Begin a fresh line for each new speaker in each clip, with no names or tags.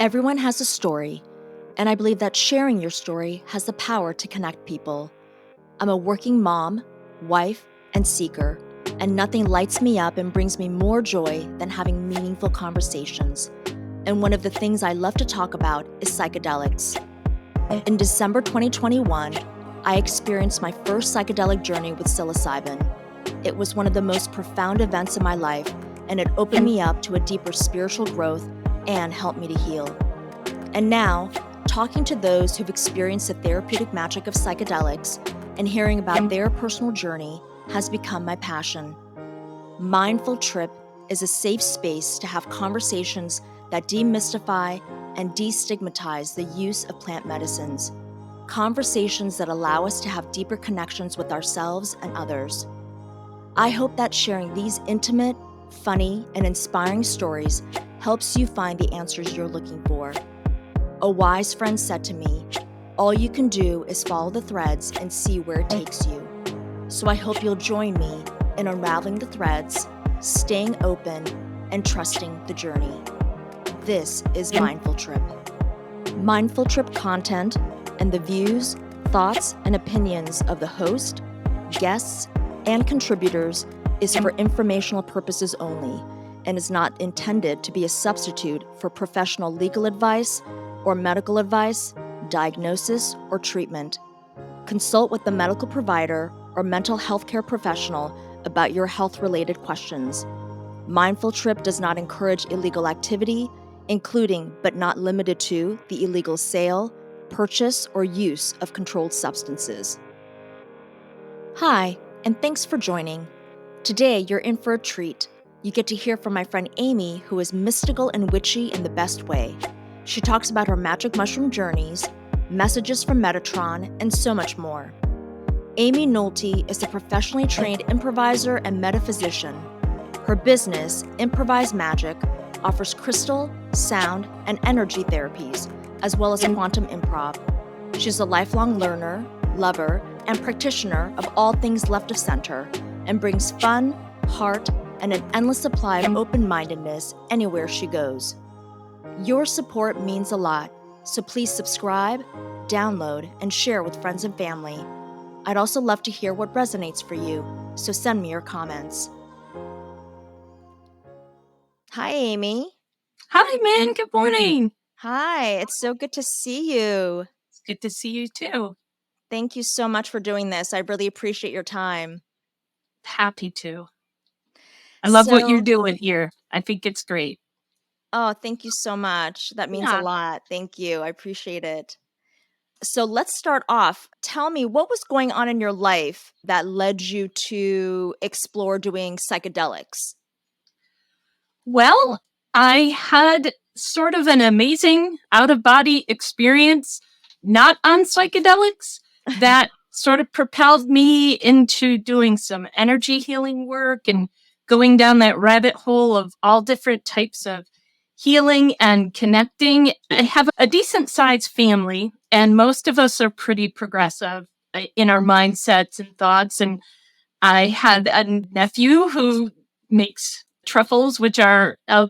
Everyone has a story, and I believe that sharing your story has the power to connect people. I'm a working mom, wife, and seeker, and nothing lights me up and brings me more joy than having meaningful conversations. And one of the things I love to talk about is psychedelics. In December 2021, I experienced my first psychedelic journey with psilocybin. It was one of the most profound events in my life, and it opened me up to a deeper spiritual growth and helped me to heal. And now, talking to those who've experienced the therapeutic magic of psychedelics and hearing about their personal journey has become my passion. Mindful Trip is a safe space to have conversations that demystify and destigmatize the use of plant medicines. Conversations that allow us to have deeper connections with ourselves and others. I hope that sharing these intimate, funny, and inspiring stories helps you find the answers you're looking for. A wise friend said to me, "All you can do is follow the threads and see where it takes you." So I hope you'll join me in unraveling the threads, staying open, and trusting the journey. This is Mindful Trip. Mindful Trip content and the views, thoughts, and opinions of the host, guests, and contributors is for informational purposes only and is not intended to be a substitute for professional legal advice or medical advice, diagnosis, or treatment. Consult with the medical provider or mental health care professional about your health-related questions. Mindful Trip does not encourage illegal activity, including but not limited to the illegal sale, purchase, or use of controlled substances. Hi, and thanks for joining. Today, you're in for a treat. You get to hear from my friend Amy, who is mystical and witchy in the best way. She talks about her magic mushroom journeys, messages from Metatron, and so much more. Amy Nolte is a professionally trained improviser and metaphysician. Her business, Improvised Magic, offers crystal, sound, and energy therapies, as well as Quantum Improv. She's a lifelong learner, lover, and practitioner of all things left of center, and brings fun, heart, and an endless supply of open-mindedness anywhere she goes. Your support means a lot, so please subscribe, download, and share with friends and family. I'd also love to hear what resonates for you, so send me your comments. Hi, Amy.
Hi, man. Good morning.
Hi, it's so good to see you.
It's good to see you too.
Thank you so much for doing this. I really appreciate your time.
Happy to. I love what you're doing here. I think it's great.
Oh, thank you so much. That means a lot. Thank you. I appreciate it. So let's start off. Tell me, what was going on in your life that led you to explore doing psychedelics?
Well, I had sort of an amazing out-of-body experience, not on psychedelics, that sort of propelled me into doing some energy healing work and going down that rabbit hole of all different types of healing and connecting. I have a decent sized family, and most of us are pretty progressive in our mindsets and thoughts. And I had a nephew who makes truffles, which are a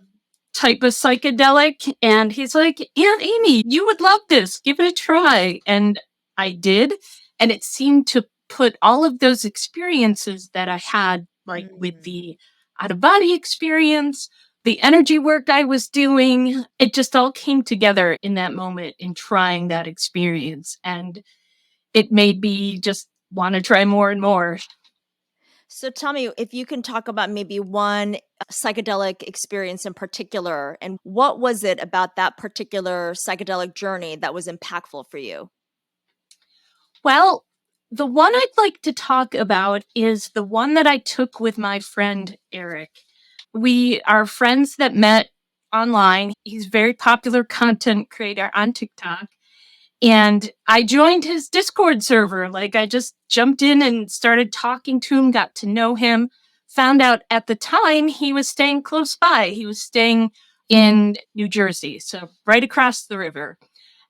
type of psychedelic. And he's like, "Aunt Amy, you would love this. Give it a try." And I did. And it seemed to put all of those experiences that I had, like with the out of body experience, the energy work I was doing, it just all came together in that moment in trying that experience. And it made me just want to try more and more.
So tell me if you can talk about maybe one psychedelic experience in particular, and what was it about that particular psychedelic journey that was impactful for you?
Well, the one I'd like to talk about is the one that I took with my friend Eric. We are friends that met online. He's a very popular content creator on TikTok. And I joined his Discord server. Like, I just jumped in and started talking to him, got to know him, found out at the time he was staying close by. He was staying in New Jersey, so right across the river.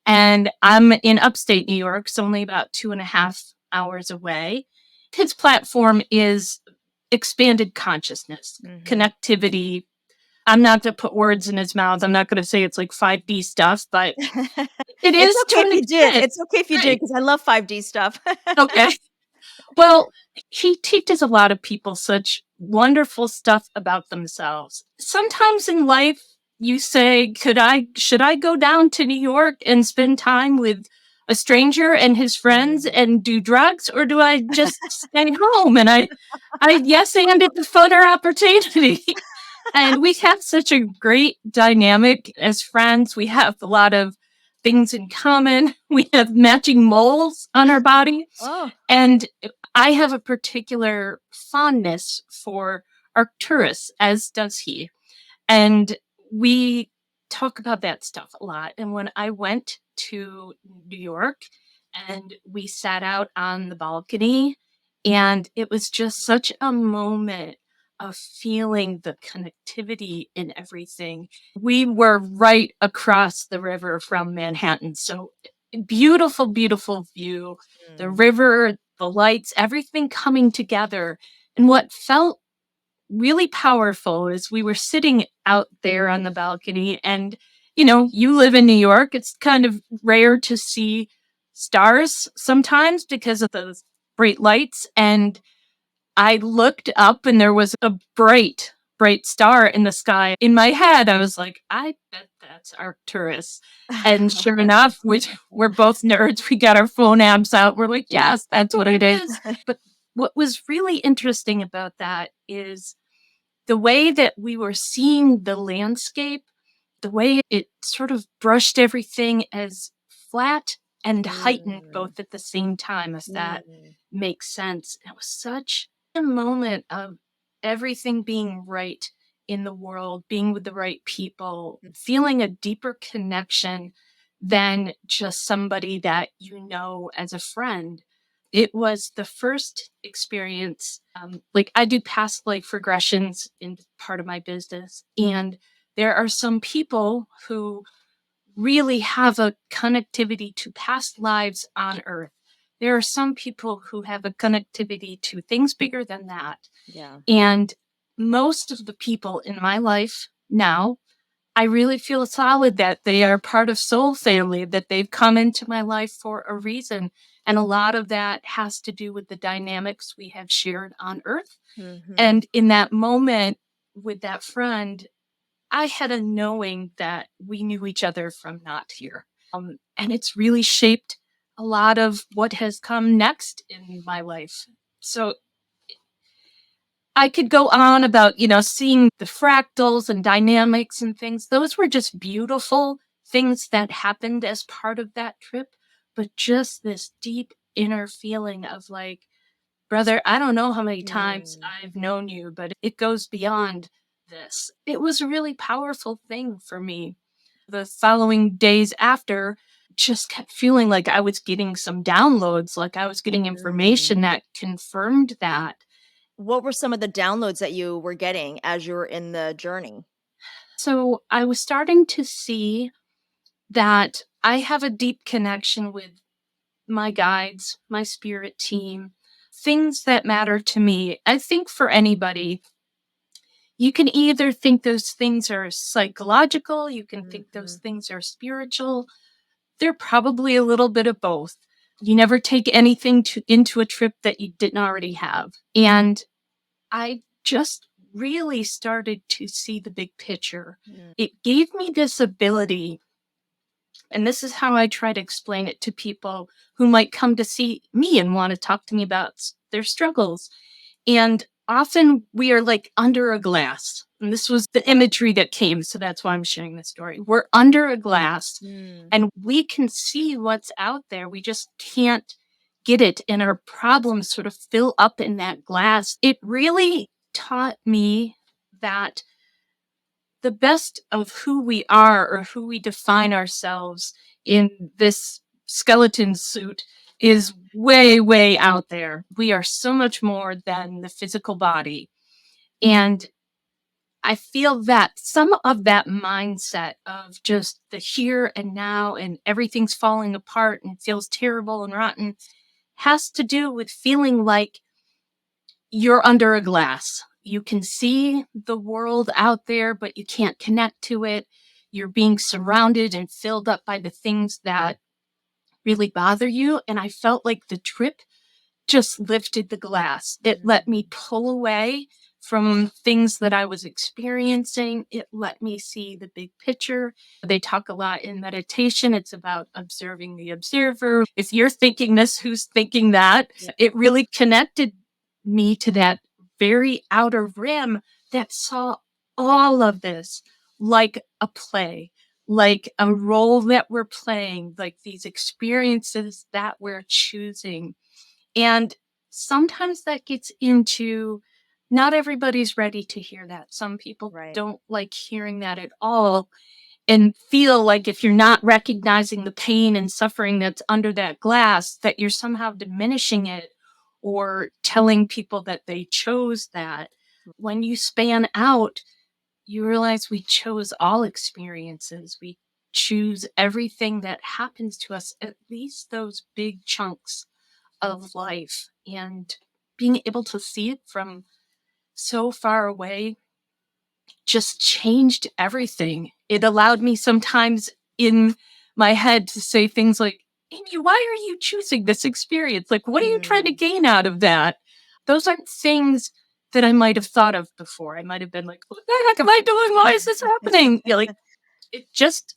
And I'm in upstate New York, so only about 2.5 hours away. His platform is expanded consciousness, connectivity, I'm not going to put words in his mouth. I'm not going to say it's like 5D stuff, but it
It's
is to
okay if
an
you did.
extent.
It's okay if you did
Right.
because I love 5D stuff.
Okay. Well, he teaches a lot of people such wonderful stuff about themselves. Sometimes in life, you say, should I go down to New York and spend time with a stranger and his friends and do drugs, or do I just stay home? And I yes, and the funner opportunity. And we have such a great dynamic as friends. We have a lot of things in common. We have matching moles on our body.
Oh.
And I have a particular fondness for Arcturus, as does he. And we talk about that stuff a lot. And when I went to New York and we sat out on the balcony, and it was just such a moment of feeling the connectivity in everything. We were right across the river from Manhattan. So beautiful, beautiful view. The river, the lights, everything coming together. And what felt really powerful is we were sitting out there on the balcony, and you live in New York. It's kind of rare to see stars sometimes because of those bright lights. And I looked up and there was a bright, bright star in the sky. In my head, I was like, I bet that's Arcturus. And sure enough, we're both nerds. We got our phone apps out. We're like, yes, that's what it is. But what was really interesting about that is the way that we were seeing the landscape, the way it sort of brushed everything as flat and heightened both at the same time, if that makes sense. It was such a moment of everything being right in the world, being with the right people, feeling a deeper connection than just somebody that you know as a friend. It was the first experience. Like I do past life regressions in part of my business, and there are some people who really have a connectivity to past lives on Earth. There are some people who have a connectivity to things bigger than that.
Yeah.
And most of the people in my life now, I really feel solid that they are part of Soul Family, that they've come into my life for a reason. And a lot of that has to do with the dynamics we have shared on Earth. And in that moment with that friend, I had a knowing that we knew each other from not here. And it's really shaped a lot of what has come next in my life. So I could go on about, seeing the fractals and dynamics and things. Those were just beautiful things that happened as part of that trip. But just this deep inner feeling of like, brother, I don't know how many times I've known you, but it goes beyond this. It was a really powerful thing for me. The following days after, just kept feeling like I was getting some downloads, like I was getting information that confirmed that.
What were some of the downloads that you were getting as you were in the journey?
So I was starting to see that I have a deep connection with my guides, my spirit team, things that matter to me. I think for anybody, you can either think those things are psychological, you can think those things are spiritual. They're probably a little bit of both. You never take anything into a trip that you didn't already have. And I just really started to see the big picture. It gave me this ability, and this is how I try to explain it to people who might come to see me and want to talk to me about their struggles. And often we are like under a glass. And this was the imagery that came. So that's why I'm sharing this story. We're under a glass and we can see what's out there. We just can't get it. And our problems sort of fill up in that glass. It really taught me that the best of who we are or who we define ourselves in this skeleton suit is way, way out there. We are so much more than the physical body. And I feel that some of that mindset of just the here and now and everything's falling apart and feels terrible and rotten has to do with feeling like you're under a glass you can see the world out there, but you can't connect to it. You're being surrounded and filled up by the things that really bother you. And I felt like the trip just lifted the glass. It let me pull away from things that I was experiencing. It let me see the big picture. They talk a lot in meditation. It's about observing the observer. If you're thinking this, who's thinking that? It really connected me to that very outer rim that saw all of this like a play, like a role that we're playing, like these experiences that we're choosing. And sometimes that gets into not everybody's ready to hear that. Some people don't like hearing that at all and feel like if you're not recognizing the pain and suffering that's under that glass, that you're somehow diminishing it or telling people that they chose that. When you span out, you realize we chose all experiences. We choose everything that happens to us, at least those big chunks of life, and being able to see it from so far away just changed everything. It allowed me sometimes in my head to say things like, Amy, why are you choosing this experience? Like, what are you trying to gain out of that? Those aren't things that I might have thought of before. I might have been like, what the heck am I doing? Why is this happening? Like, it just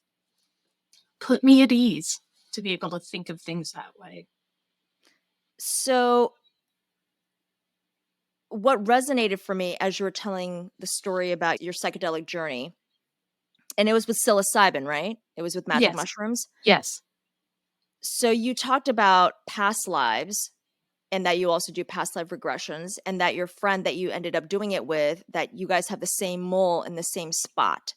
put me at ease to be able to think of things that way.
So what resonated for me as you were telling the story about your psychedelic journey, and it was with psilocybin, right? It was with magic mushrooms.
Yes.
So you talked about past lives and that you also do past life regressions, and that your friend that you ended up doing it with, that you guys have the same mole in the same spot.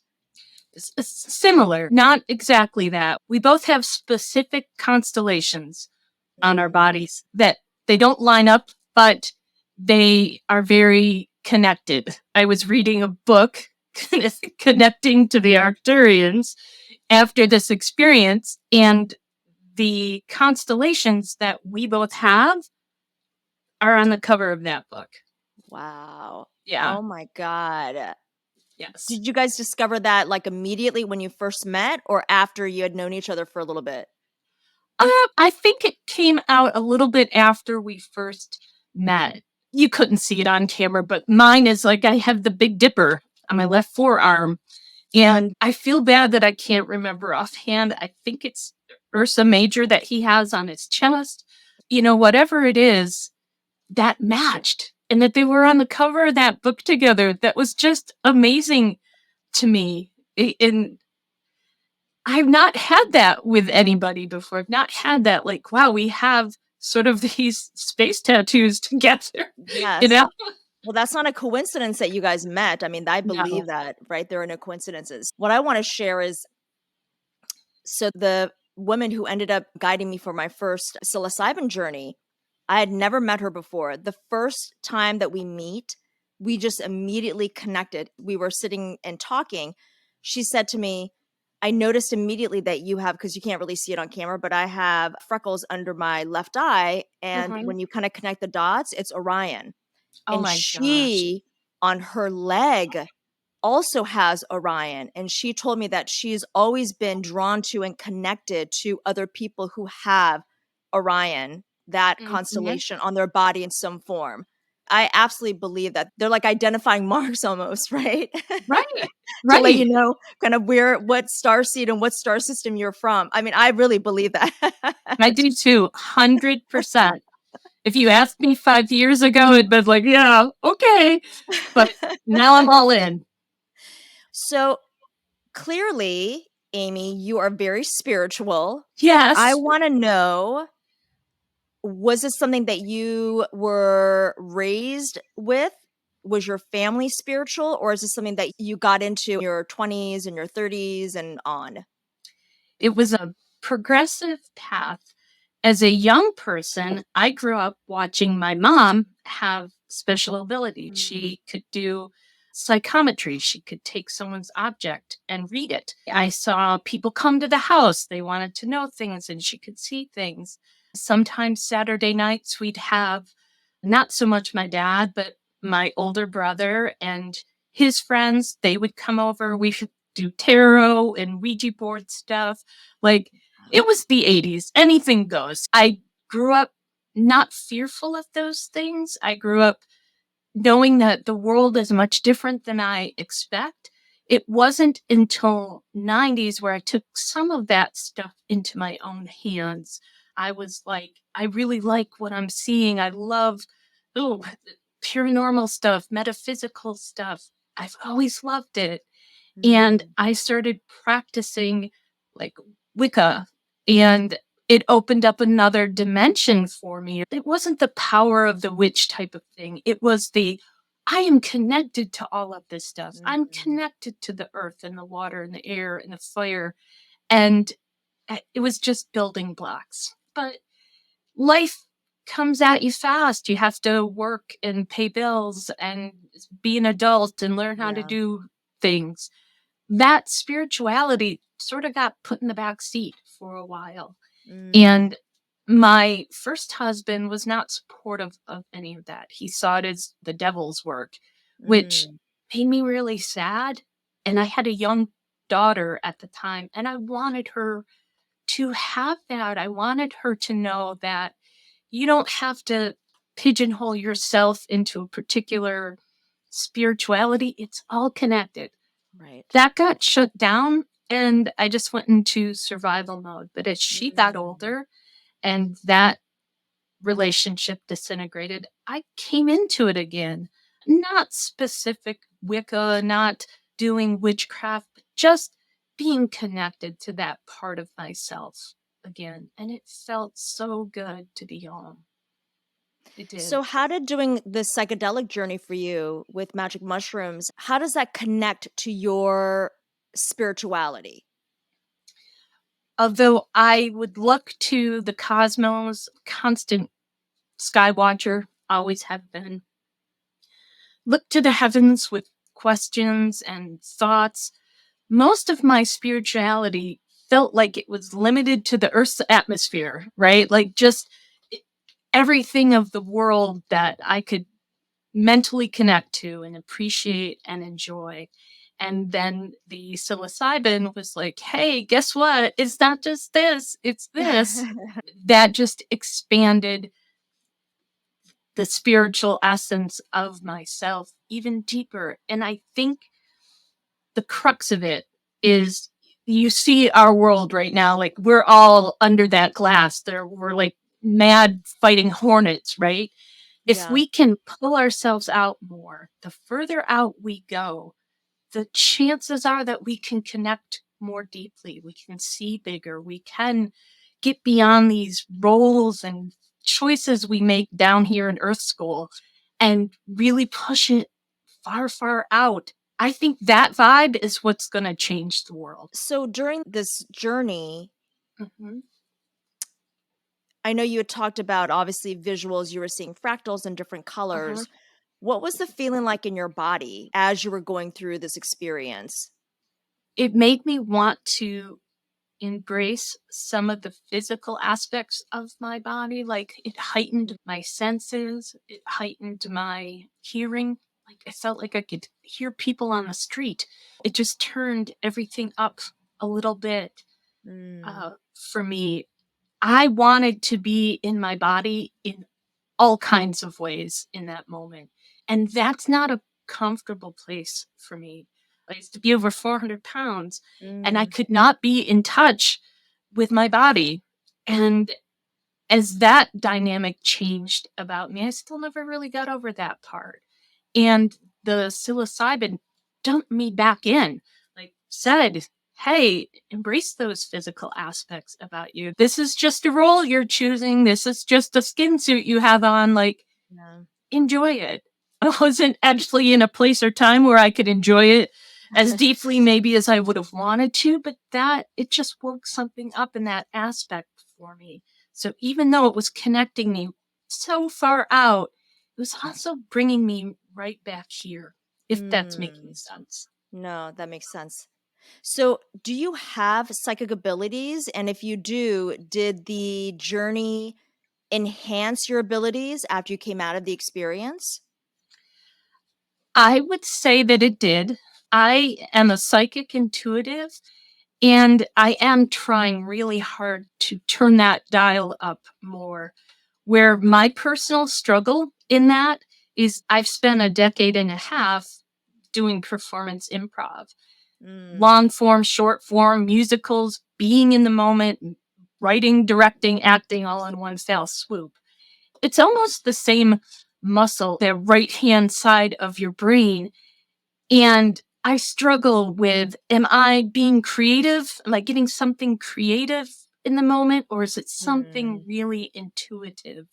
Similar, not exactly that. We both have specific constellations on our bodies that they don't line up, but they are very connected. I was reading a book connecting to the Arcturians after this experience, and the constellations that we both have are on the cover of that book.
Wow.
Yeah.
Oh my God.
Yes.
Did you guys discover that like immediately when you first met, or after you had known each other for a little bit?
I think it came out a little bit after we first met. You couldn't see it on camera, but mine is like I have the Big Dipper on my left forearm. And I feel bad that I can't remember offhand. I think it's Ursa Major that he has on his chest. You know, whatever it is, that matched. And that they were on the cover of that book together. That was just amazing to me. And I've not had that with anybody before. I've not had that, like, wow, we have sort of these space tattoos together.
Yes.
You know?
Well, that's not a coincidence that you guys met. I mean, I believe that, right? There are no coincidences. What I want to share is, so the woman who ended up guiding me for my first psilocybin journey, I had never met her before. The first time that we meet, we just immediately connected. We were sitting and talking. She said to me, I noticed immediately that you have, because you can't really see it on camera, but I have freckles under my left eye. And when you kind of connect the dots, it's Orion.
Oh
And
my
she, on her leg, also has Orion. And she told me that she's always been drawn to and connected to other people who have Orion, that constellation on their body in some form. I absolutely believe that they're like identifying marks almost, right?
Right.
To let you know kind of what star seed and what star system you're from. I mean, I really believe that.
I do too, 100%. If you asked me 5 years ago, it'd been like, yeah, okay. But now I'm all in.
So clearly, Amy, you are very spiritual.
Yes.
I want to know, was this something that you were raised with? Was your family spiritual, or is this something that you got into in your 20s and your 30s and on?
It was a progressive path. As a young person, I grew up watching my mom have special abilities. She could do psychometry. She could take someone's object and read it. I saw people come to the house. They wanted to know things and she could see things. Sometimes Saturday nights we'd have not so much my dad, but my older brother and his friends, they would come over. We should do tarot and Ouija board stuff. Like, it was the 80s. Anything goes. I grew up not fearful of those things. I grew up knowing that the world is much different than I expect. It wasn't until 90s where I took some of that stuff into my own hands. I was like, I really like what I'm seeing. I love oh, paranormal stuff, metaphysical stuff. I've always loved it. And
Mm.
I started practicing like Wicca, and it opened up another dimension for me. It wasn't the power of the witch type of thing. It was I am connected to all of this stuff. I'm
Mm.
connected to the earth and the water and the air and the fire. And it was just building blocks. But life comes at you fast. You have to work and pay bills and be an adult and learn how to
Yeah.
do things. That spirituality sort of got put in the back seat for a while.
Mm.
And my first husband was not supportive of any of that. He saw it as the devil's work, which
Mm.
made me really sad. And I had a young daughter at the time, and I wanted her to have that. I wanted her to know that you don't have to pigeonhole yourself into a particular spirituality. It's all connected.
Right.
That got shut down, and I just went into survival mode. But as she got
Mm.
older and that relationship disintegrated, I came into it again. Not specific Wicca, not doing witchcraft, but just being connected to that part of myself again. And it felt so good to be home. It did.
So, how did doing the psychedelic journey for you with magic mushrooms, how does that connect to your spirituality?
Although I would look to the cosmos, constant sky watcher, always have been. Look to the heavens with questions and thoughts. Most of my spirituality felt like it was limited to the Earth's atmosphere, right? Like just everything of the world that I could mentally connect to and appreciate and enjoy. And then the psilocybin was like, hey, guess what? It's not just this, it's this. That just expanded the spiritual essence of myself even deeper. And I think the crux of it is you see our world right now, like we're all under that glass. We're like mad fighting hornets, right? If
Yeah.
we can pull ourselves out more, the further out we go, the chances are that we can connect more deeply. We can see bigger. We can get beyond these roles and choices we make down here in Earth School and really push it far, far out. I think that vibe is what's going to change the world.
So, during this journey,
Mhm.
I know you had talked about obviously visuals, you were seeing fractals in different
Uh-huh.
colors. What was the feeling like in your body as you were going through this experience?
It made me want to embrace some of the physical aspects of my body. Like it heightened my senses, it heightened my hearing. Like I felt like I could hear people on the street. It just turned everything up a little bit
Mm.
for me. I wanted to be in my body in all kinds of ways in that moment. And that's not a comfortable place for me. I used to be over 400 pounds and I
Mm.
could not be in touch with my body. And as that dynamic changed about me, I still never really got over that part. And the psilocybin dumped me back in, like said, hey, embrace those physical aspects about you. This is just a role you're choosing. This is just a skin suit you have on. Like,
Yeah.
enjoy it. I wasn't actually in a place or time where I could enjoy it as deeply maybe as I would have wanted to, but that it just woke something up in that aspect for me. So even though it was connecting me so far out, it was also bringing me right back here, if that's making
Mm.
sense.
No, that makes sense. So, do you have psychic abilities? And if you do, did the journey enhance your abilities after you came out of the experience?
I would say that it did. I am a psychic intuitive, and I am trying really hard to turn that dial up more. Where my personal struggle in that is I've spent a decade and a half doing performance improv, long form, short form, musicals, being in the moment, writing, directing, acting all in one fell swoop. It's almost the same muscle, the right hand side of your brain. And I struggle with, am I being creative? Am I getting something creative in the moment, or is it something really intuitive?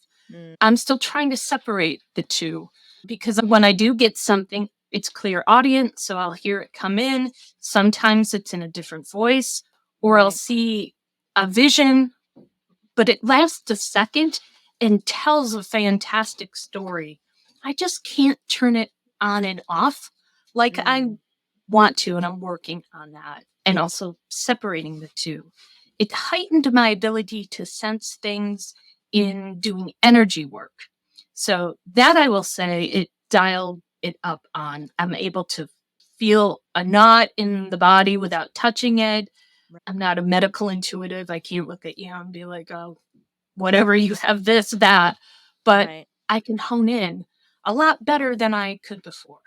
I'm still trying to separate the two, because when I do get something, it's clear audience, so I'll hear it come in. Sometimes it's in a different voice, or I'll see a vision, but it lasts a second and tells a fantastic story. I just can't turn it on and off like I want to, and I'm working on that. And also separating the two. It heightened my ability to sense things in doing energy work. So that I will say it dialed it up on. I'm able to feel a knot in the body without touching it. I'm not a medical intuitive. I can't look at you and be like, oh, whatever you have this, that. But I can hone in a lot better than I could before.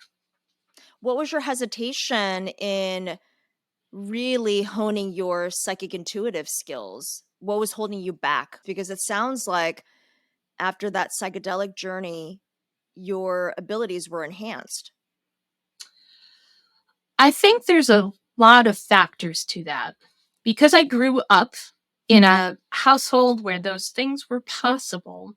What was your hesitation in really honing your psychic intuitive skills? What was holding you back? Because it sounds like after that psychedelic journey, your abilities were enhanced.
I think there's a lot of factors to that. Because I grew up in a household where those things were possible,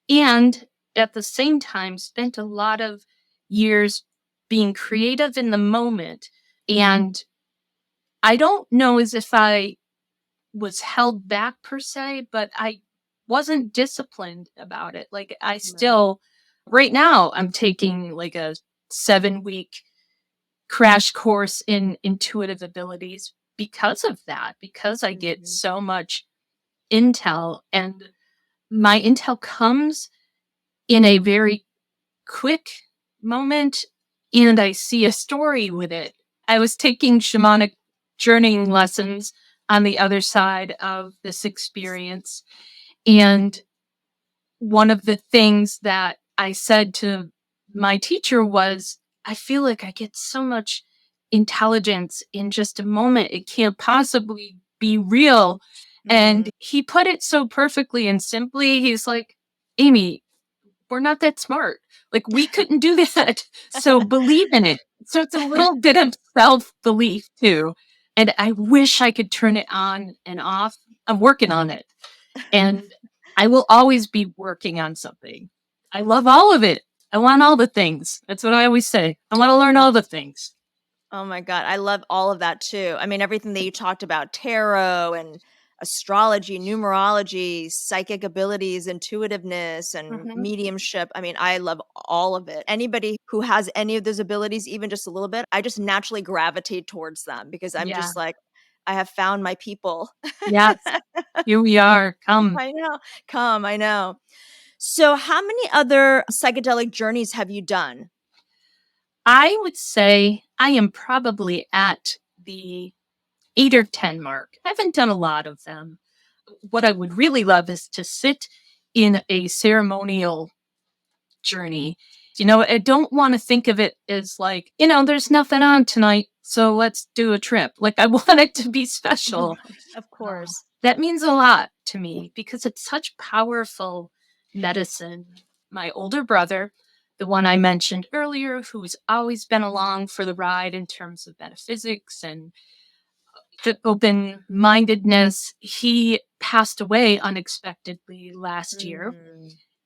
and at the same time spent a lot of years being creative in the moment. And I don't know as if I was held back per se, but I wasn't disciplined about it. Like I still, right now, I'm taking like a 7-week crash course in intuitive abilities because of that, because I get so much intel, and my intel comes in a very quick moment, and I see a story with it. I was taking shamanic journeying lessons on the other side of this experience, and one of the things that I said to my teacher was, I feel like I get so much intelligence in just a moment. It can't possibly be real. And he put it so perfectly and simply. He's like, Amy, we're not that smart. Like, we couldn't do that. So believe in it. So it's a little bit of self belief too. And I wish I could turn it on and off. I'm working on it. And I will always be working on something. I love all of it. I want all the things. That's what I always say. I want to learn all the things.
Oh my God. I love all of that too. I mean, everything that you talked about, tarot and astrology, numerology, psychic abilities, intuitiveness, and mediumship. I mean, I love all of it. Anybody who has any of those abilities, even just a little bit, I just naturally gravitate towards them because I'm just like, I have found my people.
Yes. Here we are. Come.
I know. Come, I know. So, how many other psychedelic journeys have you done?
I would say I am probably at the 8 or 10 mark. I haven't done a lot of them. What I would really love is to sit in a ceremonial journey. I don't want to think of it as like, there's nothing on tonight, so let's do a trip. Like, I want it to be special.
Of course.
That means a lot to me because it's such powerful medicine. My older brother, the one I mentioned earlier, who's always been along for the ride in terms of metaphysics and the open mindedness, he passed away unexpectedly last year.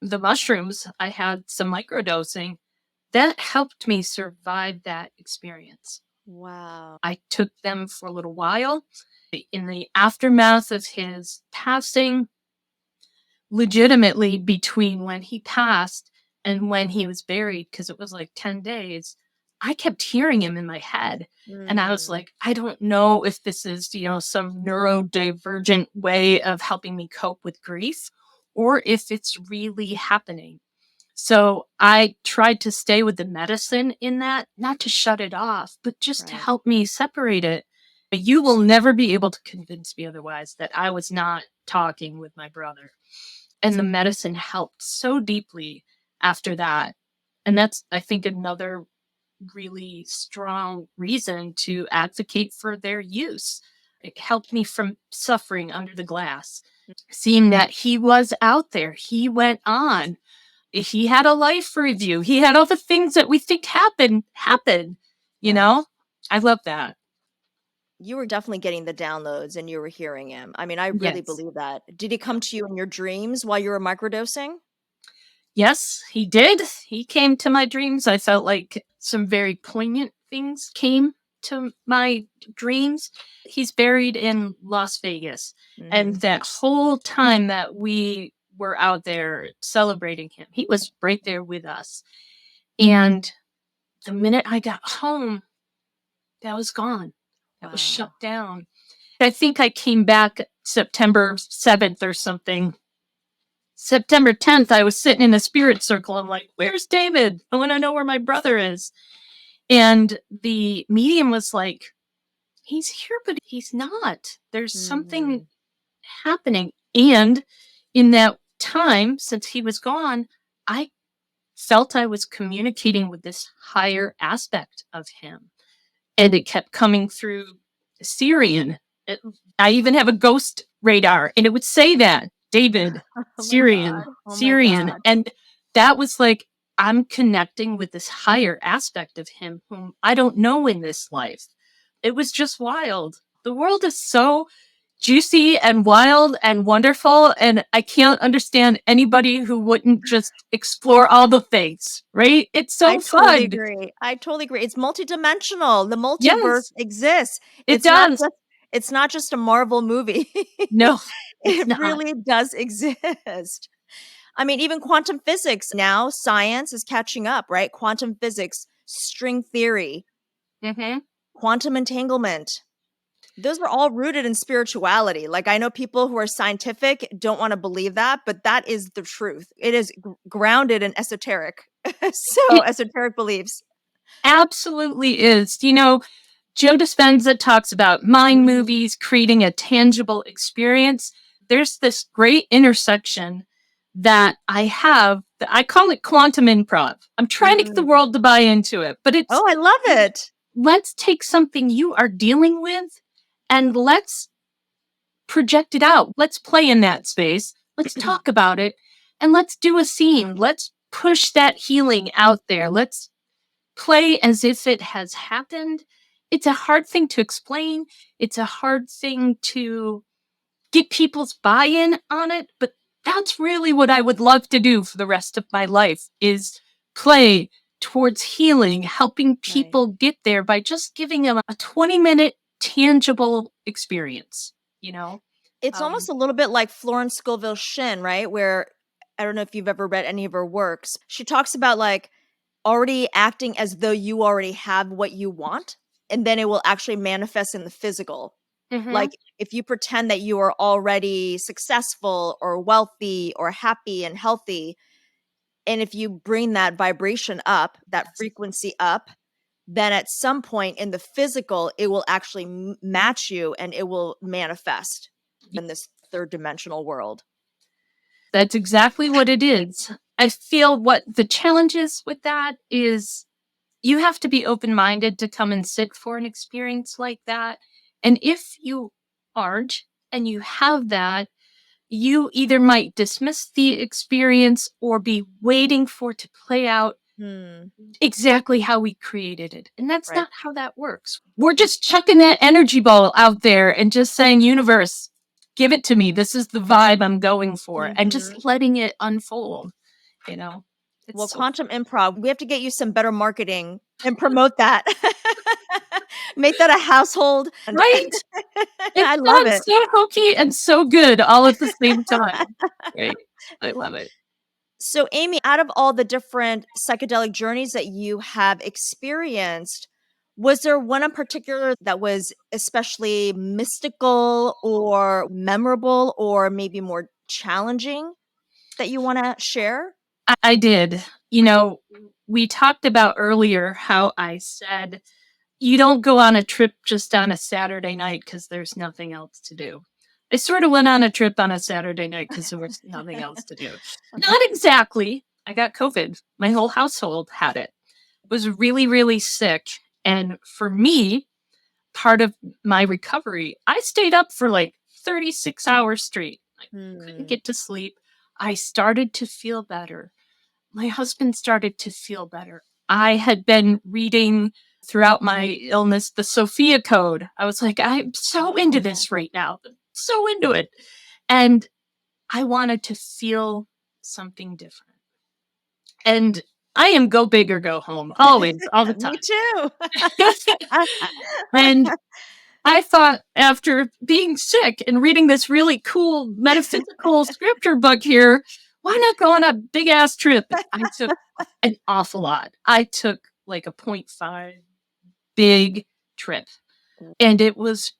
The mushrooms, I had some microdosing that helped me survive that experience.
Wow.
I took them for a little while. In the aftermath of his passing, legitimately between when he passed and when he was buried, because it was like 10 days, I kept hearing him in my head. And I was like, I don't know if this is, some neurodivergent way of helping me cope with grief, or if it's really happening. So I tried to stay with the medicine in that, not to shut it off, but just to help me separate it. You will never be able to convince me otherwise that I was not talking with my brother. And the medicine helped so deeply after that. And that's, I think, another really strong reason to advocate for their use. It helped me from suffering under the glass, seeing that he was out there, he went on, he had a life review, he had all the things that we think happen, you know? I love that.
You were definitely getting the downloads and you were hearing him. I mean, I really
Yes.
believe that. Did he come to you in your dreams while you were microdosing?
Yes, he did. He came to my dreams. I felt like some very poignant things came to my dreams. He's buried in Las Vegas. And that whole time that we were out there celebrating him, he was right there with us. And the minute I got home, that was gone. That was shut down. I think I came back September 7th or something. September 10th, I was sitting in a spirit circle. I'm like, where's David? I want to know where my brother is. And the medium was like, he's here, but he's not. There's something happening. And in that time, since he was gone, I felt I was communicating with this higher aspect of him. And it kept coming through Syrian. I even have a ghost radar, and it would say that David, Syrian, Syrian. And that was like, I'm connecting with this higher aspect of him whom I don't know in this life. It was just wild. The world is so juicy and wild and wonderful, and I can't understand anybody who wouldn't just explore all the things, right? It's so
Totally
fun.
agree. I totally agree. It's multidimensional. The multiverse
Yes,
exists.
it does.
It's not just a Marvel movie.
No, it's
It
not.
really does exist. I mean, even quantum physics now, science is catching up, right? Quantum physics, string theory, quantum entanglement. Those are all rooted in spirituality. Like, I know people who are scientific don't want to believe that, but that is the truth. It is grounded in esoteric. So,
It
esoteric beliefs.
absolutely is. You know, Joe Dispenza talks about mind movies creating a tangible experience. There's this great intersection that I have. I call it quantum improv. I'm trying to get the world to buy into it, but it's
Oh, I love it.
let's take something you are dealing with and let's project it out. Let's play in that space. Let's talk about it and let's do a scene. Let's push that healing out there. Let's play as if it has happened. It's a hard thing to explain. It's a hard thing to get people's buy-in on it, but that's really what I would love to do for the rest of my life is play towards healing, helping people get there by just giving them a 20-minute tangible experience, you know?
It's almost a little bit like Florence Scovel Shinn, right? Where I don't know if you've ever read any of her works. She talks about like already acting as though you already have what you want, and then it will actually manifest in the physical. Like if you pretend that you are already successful or wealthy or happy and healthy, and if you bring that vibration up, that frequency up, then at some point in the physical, it will actually match you and it will manifest in this third dimensional world.
That's exactly what it is. I feel what the challenge is with that is you have to be open minded to come and sit for an experience like that. And if you aren't and you have that, you either might dismiss the experience or be waiting for it to play out exactly how we created it. And that's not how that works. We're just chucking that energy ball out there and just saying, universe, give it to me. This is the vibe I'm going for. And just letting it unfold, you know?
Well, quantum improv, we have to get you some better marketing and promote that. Make that a household.
Right?
I
It
love
sounds
it.
so hokey and so good all at the same time. Right? I love it.
So, Amy, out of all the different psychedelic journeys that you have experienced, was there one in particular that was especially mystical or memorable or maybe more challenging that you want to share?
I did. We talked about earlier how I said you don't go on a trip just on a Saturday night because there's nothing else to do. I sort of went on a trip on a Saturday night because there was nothing else to do. Not exactly. I got COVID. My whole household had it. Was really, really sick. And for me, part of my recovery, I stayed up for like 36 hours straight. I couldn't get to sleep. I started to feel better. My husband started to feel better. I had been reading throughout my illness the Sophia Code. I was like, I'm so into this right now. So into it. And I wanted to feel something different. And I am go big or go home, always, all the time.
Me too.
And I thought after being sick and reading this really cool metaphysical scripture book here, why not go on a big ass trip? I took an awful lot. I took like a 0.5 big trip, and it was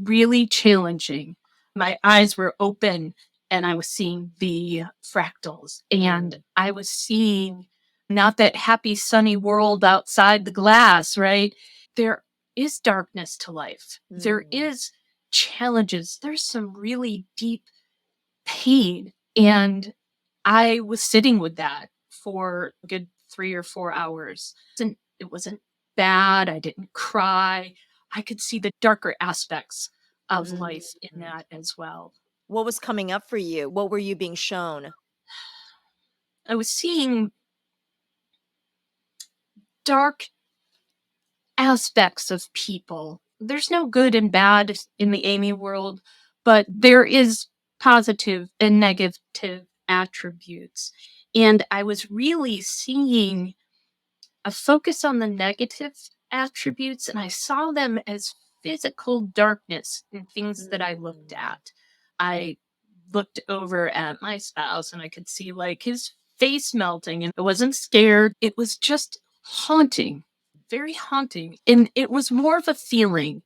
really challenging. My eyes were open and I was seeing the fractals, and I was seeing not that happy sunny world outside the glass, right? There is darkness to life. There is challenges. There's some really deep pain. And I was sitting with that for a good 3 or 4 hours. And it wasn't bad. I didn't cry. I could see the darker aspects of life in that as well.
What was coming up for you? What were you being shown?
I was seeing dark aspects of people. There's no good and bad in the Amy world, but there is positive and negative attributes. And I was really seeing a focus on the negative attributes, and I saw them as physical darkness in things that I looked at. I looked over at my spouse and I could see like his face melting, and I wasn't scared. It was just haunting, very haunting. And it was more of a feeling.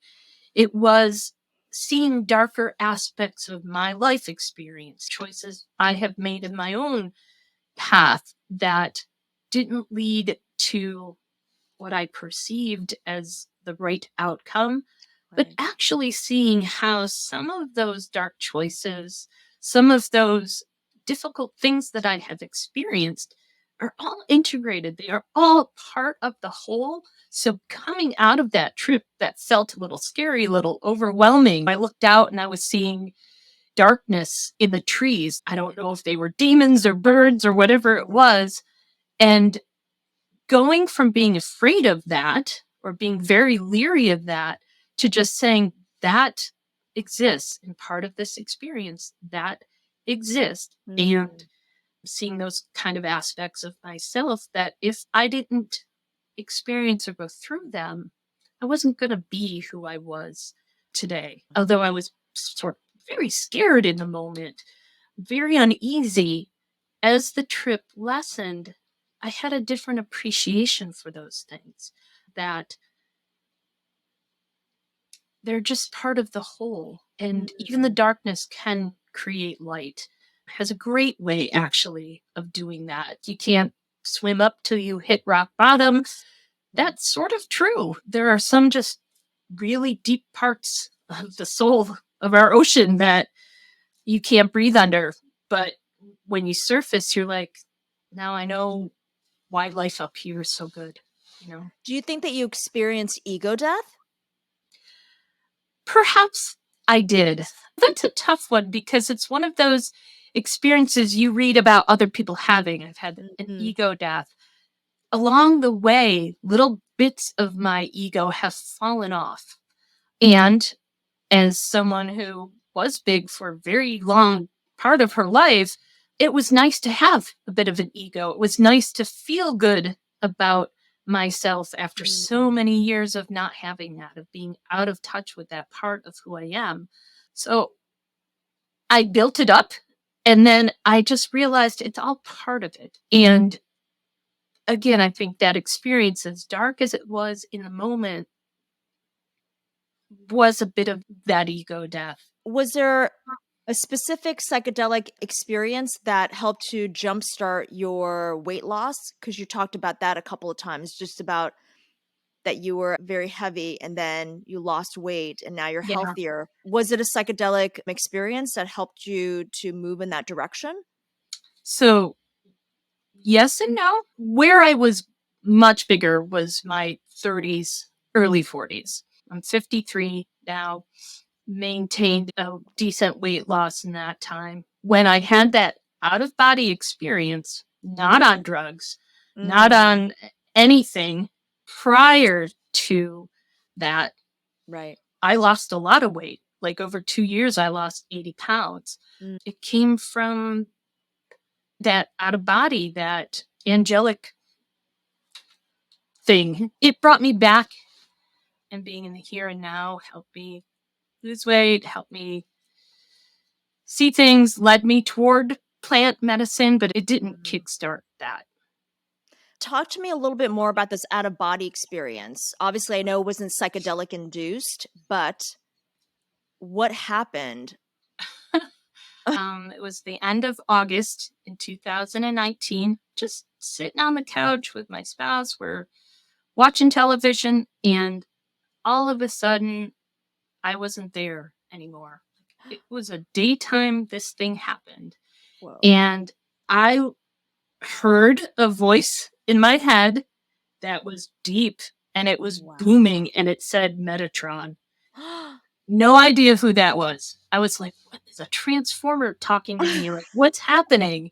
It was seeing darker aspects of my life experience, choices I have made in my own path that didn't lead to what I perceived as the right outcome, but actually seeing how some of those dark choices, some of those difficult things that I have experienced are all integrated. They are all part of the whole. So coming out of that trip that felt a little scary, a little overwhelming, I looked out and I was seeing darkness in the trees. I don't know if they were demons or birds or whatever it was. And going from being afraid of that or being very leery of that to just saying that exists and part of this experience that exists, and seeing those kind of aspects of myself that if I didn't experience or go through them, I wasn't going to be who I was today. Although I was sort of very scared in the moment, very uneasy, as the trip lessened, I had a different appreciation for those things, that they're just part of the whole. And even the darkness can create light. It has a great way, actually, of doing that. You can't swim up till you hit rock bottom. That's sort of true. There are some just really deep parts of the soul of our ocean that you can't breathe under. But when you surface, you're like, now I know why life up here is so good.
Do you think that you experienced ego death?
Perhaps I did. That's a tough one because it's one of those experiences you read about other people having. I've had an ego death. Along the way, little bits of my ego have fallen off. And as someone who was big for a very long part of her life, it was nice to have a bit of an ego. It was nice to feel good about myself after so many years of not having that, of being out of touch with that part of who I am. So I built it up, and then I just realized it's all part of it. And again, I think that experience, as dark as it was in the moment, was a bit of that ego death.
Was there A specific psychedelic experience that helped to jumpstart your weight loss? Because you talked about that a couple of times, just about that you were very heavy and then you lost weight and now you're
Yeah.
healthier. Was it a psychedelic experience that helped you to move in that direction?
So, yes and no. Where I was much bigger was my 30s, early 40s. I'm 53 now, maintained a decent weight loss in that time. When I had that out of body experience, not on drugs, not
Mm,
on anything prior to that,
right.
I lost a lot of weight. Like over 2 years, I lost 80 pounds.
Mm,
It came from that out of body, that angelic thing. It brought me back, and being in the here and now helped me lose weight, helped me see things, led me toward plant medicine, but it didn't
mm.
kickstart that.
Talk to me a little bit more about this out of body experience. Obviously, I know it wasn't psychedelic induced, but what happened?
It was the end of August in 2019, just sitting on the couch with my spouse. We're watching television, and all of a sudden, I wasn't there anymore. It was a daytime this thing happened.
Whoa.
And I heard a voice in my head that was deep, and it was
Wow.
booming, and it said Metatron. No idea who that was. I was like, what is a transformer talking to me? Like, what's happening?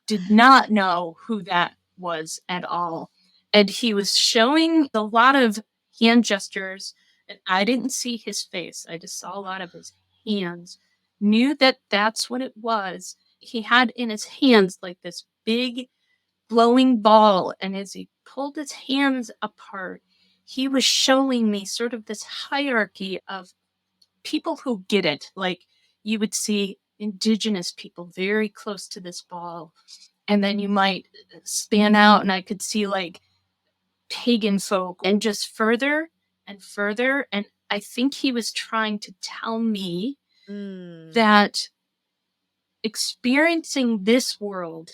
Did not know who that was at all. And he was showing a lot of hand gestures, and I didn't see his face. I just saw a lot of his hands. Knew that that's what it was. He had in his hands like this big glowing ball, and as he pulled his hands apart, he was showing me sort of this hierarchy of people who get it. Like, you would see indigenous people very close to this ball, and then you might span out, and I could see like pagan folk, and just further and further. And I think he was trying to tell me
Mm,
that experiencing this world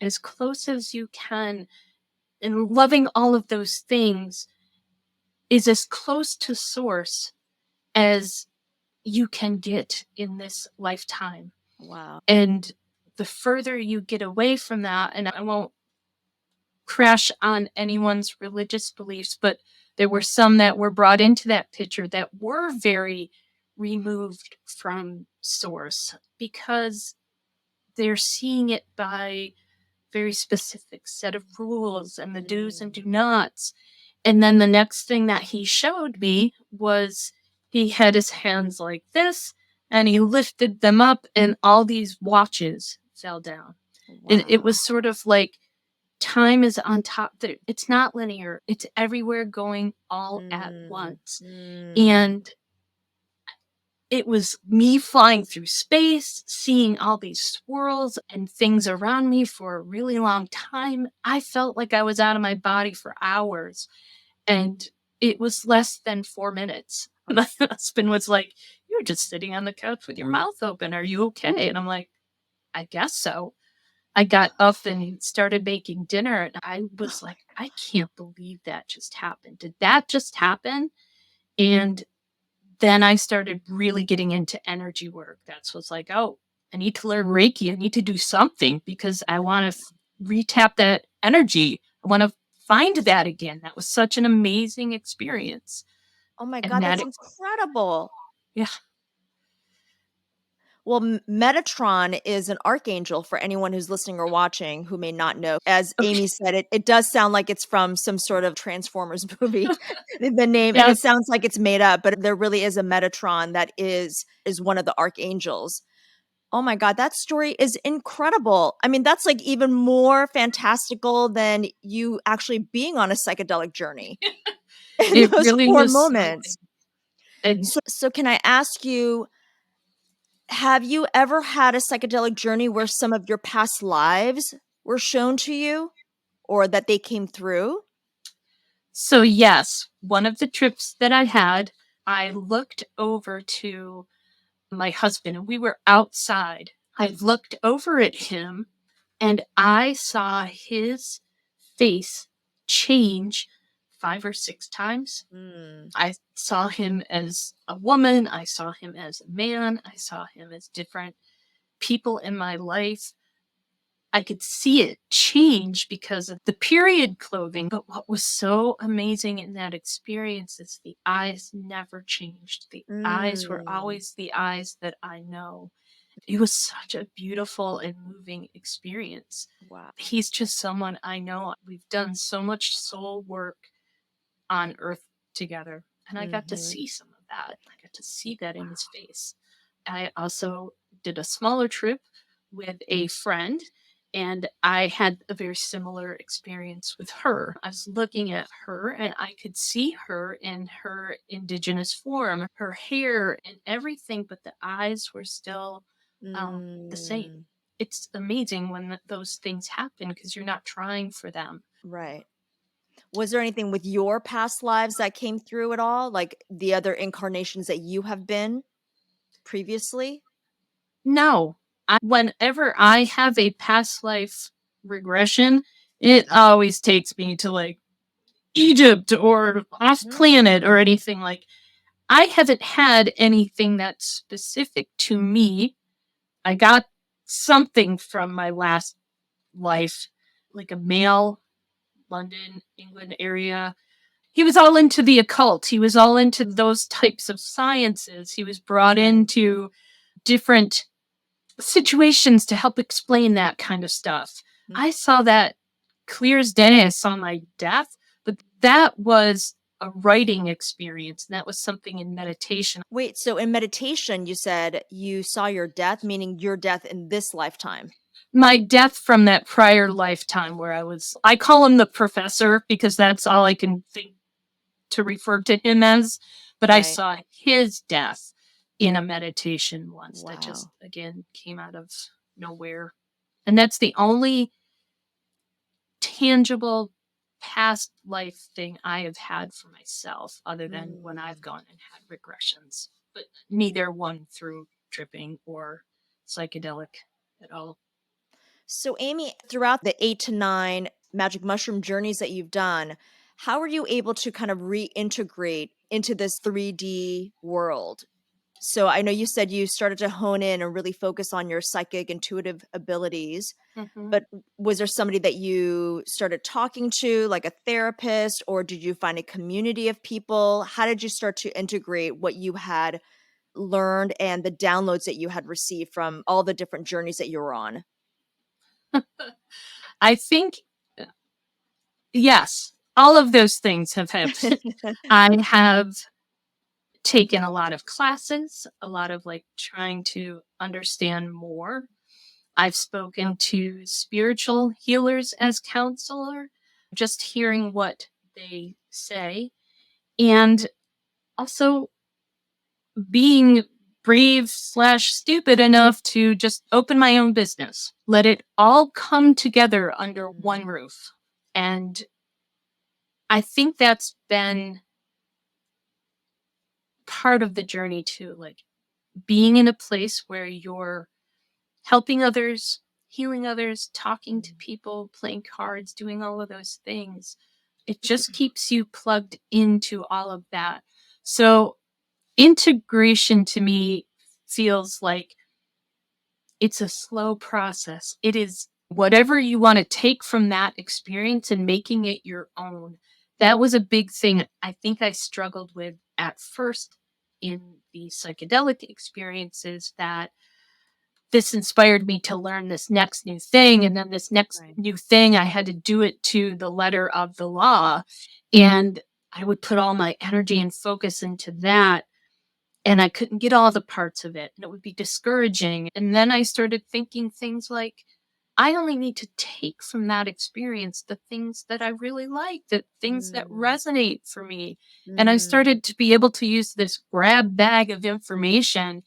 as close as you can and loving all of those things is as close to source as you can get in this lifetime.
wow.
And the further you get away from that, and I won't crash on anyone's religious beliefs, but there were some that were brought into that picture that were very removed from source because they're seeing it by very specific set of rules and the do's and do nots. And then the next thing that he showed me was he had his hands like this, and he lifted them up, and all these watches fell down. And it
Wow.
was sort of like time is on top there. It's not linear. It's everywhere going all at
Mm,
once.
mm.
And it was me flying through space, seeing all these swirls and things around me for a really long time. I felt like I was out of my body for hours, and it was less than 4 minutes. My husband was like, "You're just sitting on the couch with your mouth open. Are you okay?" And I'm like, "I guess so." I got up and started making dinner, and I was like, "I can't believe that just happened. Did that just happen?" And then I started really getting into energy work. That's was like, "Oh, I need to learn Reiki. I need to do something because I want to retap that energy. I want to find that again." That was such an amazing experience.
Oh my
And
God,
that
that's
it,
incredible.
yeah.
Well, Metatron is an archangel for anyone who's listening or watching who may not know. As
Okay.
Amy said, it does sound like it's from some sort of Transformers movie, the name, and it
Yes.
sounds like it's made up, but there really is a Metatron that is one of the archangels. Oh my God, that story is incredible. I mean, that's like even more fantastical than you actually being on a psychedelic journey in
It
those
really
4
was something.
moments.
And
So can I ask you, have you ever had a psychedelic journey where some of your past lives were shown to you or that they came through?
so, yes, one of the trips that I had, I looked over to my husband, and we were outside. I looked over at him and I saw his face change 5 or 6 times. I saw him as a woman. I saw him as a man. I saw him as different people in my life. I could see it change because of the period clothing. But what was so amazing in that experience is the eyes never changed. The eyes were always the eyes that I know. It was such a beautiful and moving experience.
Wow.
He's just someone I know. We've done so much soul work on earth together. And I got to see some of that. I got to see that in his face. I also did a smaller trip with a friend, and I had a very similar experience with her. I was looking at her and I could see her in her indigenous form, her hair and everything, but the eyes were still the same. It's amazing when those things happen because you're not trying for them.
Right. Was there anything with your past lives that came through at all? Like the other incarnations that you have been previously?
No. Whenever I have a past life regression, it always takes me to like Egypt or off planet or anything. Like, I haven't had anything that's specific to me. I got something from my last life, like a male, London, England area. He was all into the occult. He was all into those types of sciences. He was brought into different situations to help explain that kind of stuff. I saw that clear as day. I saw my death, but that was a writing experience. And that was something in meditation.
Wait, so in meditation, you said you saw your death, meaning your death in this lifetime.
My death from that prior lifetime where I call him the professor because that's all I can think to refer to him as. But I saw his death in a meditation once that just, again, came out of nowhere. And that's the only tangible past life thing I have had for myself, other than when I've gone and had regressions, but neither one through tripping or psychedelic at all.
So, Amy, throughout the 8 to 9 magic mushroom journeys that you've done, how are you able to kind of reintegrate into this 3D world? So, I know you said you started to hone in and really focus on your psychic intuitive abilities, but was there somebody that you started talking to, like a therapist, or did you find a community of people? How did you start to integrate what you had learned and the downloads that you had received from all the different journeys that you were on?
I think, yes, all of those things have happened. I have taken a lot of classes, a lot of like trying to understand more. I've spoken to spiritual healers as counselor, just hearing what they say, and also being brave/stupid enough to just open my own business, let it all come together under one roof. And I think that's been part of the journey too, like being in a place where you're helping others, healing others, talking to people, playing cards, doing all of those things. It just keeps you plugged into all of that. So integration to me feels like it's a slow process. It is whatever you want to take from that experience and making it your own. That was a big thing I think I struggled with at first in the psychedelic experiences, that this inspired me to learn this next new thing. And then this next new thing, I had to do it to the letter of the law. And I would put all my energy and focus into that. And I couldn't get all the parts of it. And it would be discouraging. And then I started thinking things like, I only need to take from that experience the things that I really like, the things that resonate for me. And I started to be able to use this grab bag of information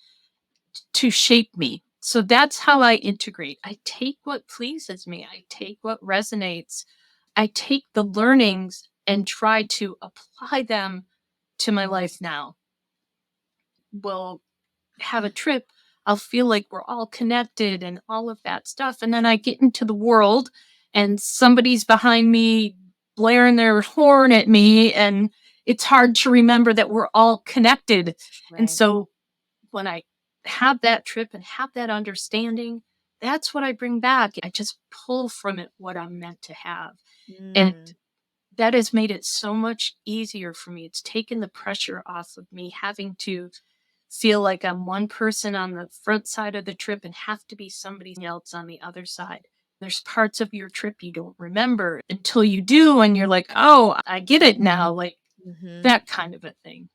to shape me. So that's how I integrate. I take what pleases me. I take what resonates. I take the learnings and try to apply them to my life now. Will have a trip, I'll feel like we're all connected and all of that stuff. And then I get into the world and somebody's behind me blaring their horn at me, and it's hard to remember that we're all connected.
Right.
And so when I have that trip and have that understanding, that's what I bring back. I just pull from it what I'm meant to have. And that has made it so much easier for me. It's taken the pressure off of me having to feel like I'm one person on the front side of the trip and have to be somebody else on the other side. There's parts of your trip you don't remember until you do, and you're like, oh, I get it now. Like that kind of a thing.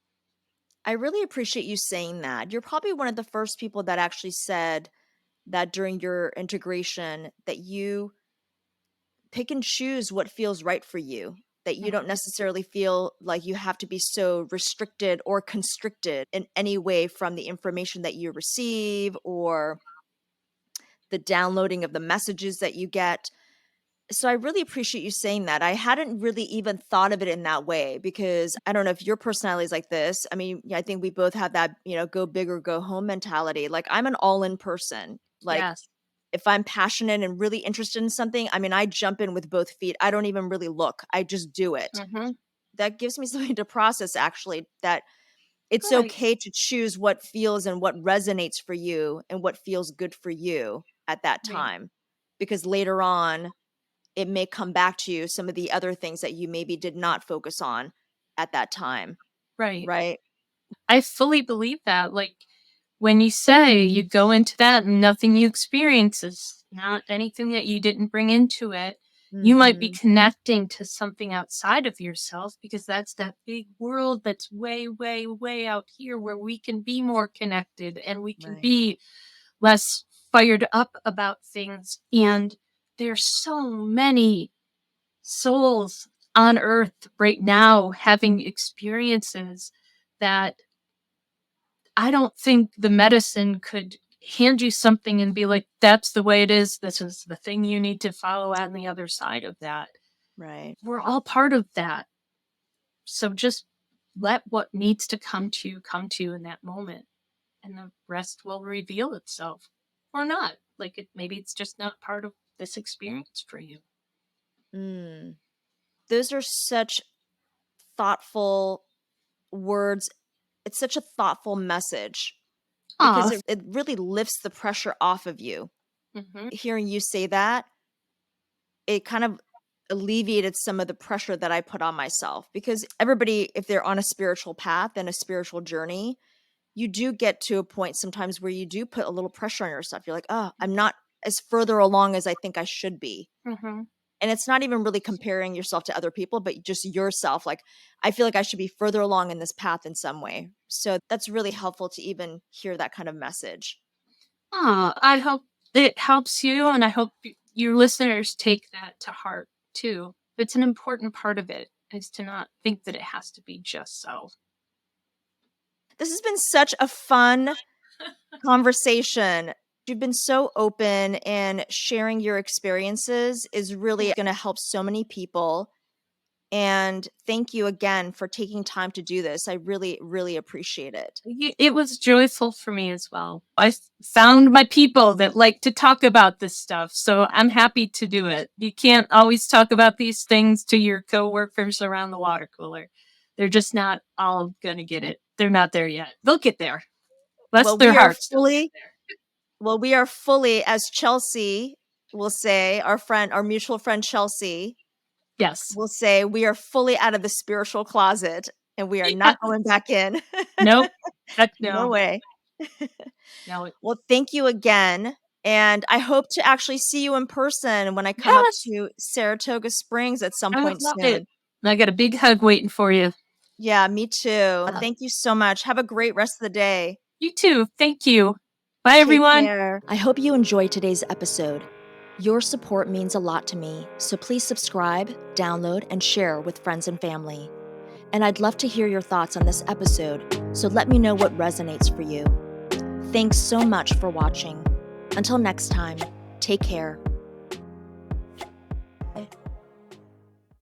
I really appreciate you saying that. You're probably one of the first people that actually said that during your integration that you pick and choose what feels right for you, that you don't necessarily feel like you have to be so restricted or constricted in any way from the information that you receive or the downloading of the messages that you get. So I really appreciate you saying that. I hadn't really even thought of it in that way because I don't know if your personality is like this. I mean, I think we both have that, go big or go home mentality. Like I'm an all-in person. Like
Yes.
if I'm passionate and really interested in something, I mean, I jump in with both feet. I don't even really look. I just do it. That gives me something to process actually, that it's
Right.
okay to choose what feels and what resonates for you and what feels good for you at that time. Because later on, it may come back to you some of the other things that you maybe did not focus on at that time.
Right.
Right.
I fully believe that. Like when you say you go into that and nothing you experience is not anything that you didn't bring into it, you might be connecting to something outside of yourself because that's that big world that's way, way, way out here where we can be more connected and we can be less fired up about things. And there's so many souls on earth right now having experiences that I don't think the medicine could hand you something and be like, that's the way it is. This is the thing you need to follow on the other side of that.
Right.
We're all part of that. So just let what needs to come to you in that moment. And the rest will reveal itself or not. Like maybe it's just not part of this experience for you.
Those are such thoughtful words. It's such a thoughtful message because it really lifts the pressure off of you. Hearing you say that, it kind of alleviated some of the pressure that I put on myself because everybody, if they're on a spiritual path and a spiritual journey, you do get to a point sometimes where you do put a little pressure on yourself. You're like, oh, I'm not as further along as I think I should be. And it's not even really comparing yourself to other people, but just yourself. Like, I feel like I should be further along in this path in some way. So that's really helpful to even hear that kind of message.
I hope it helps you, and I hope your listeners take that to heart too. It's an important part of it is to not think that it has to be just so.
This has been such a fun conversation. You've been so open, and sharing your experiences is really going to help so many people. And thank you again for taking time to do this. I really, really appreciate it.
It was joyful for me as well. I found my people that like to talk about this stuff, so I'm happy to do it. You can't always talk about these things to your coworkers around the water cooler. They're just not all going to get it. They're not there yet. They'll get there. Bless their hearts.
We are fully, as Chelsea will say, our mutual friend Chelsea,
yes,
will say, we are fully out of the spiritual closet and we are not going back in.
Nope.
No way.
No.
Well, thank you again. And I hope to actually see you in person when I come up to Saratoga Springs at some point soon.
I got a big hug waiting for you.
Yeah, me too. Thank you so much. Have a great rest of the day.
You too. Thank you. Bye, everyone.
Care. I hope you enjoyed today's episode. Your support means a lot to me, so please subscribe, download, and share with friends and family. And I'd love to hear your thoughts on this episode, so let me know what resonates for you. Thanks so much for watching. Until next time, take care.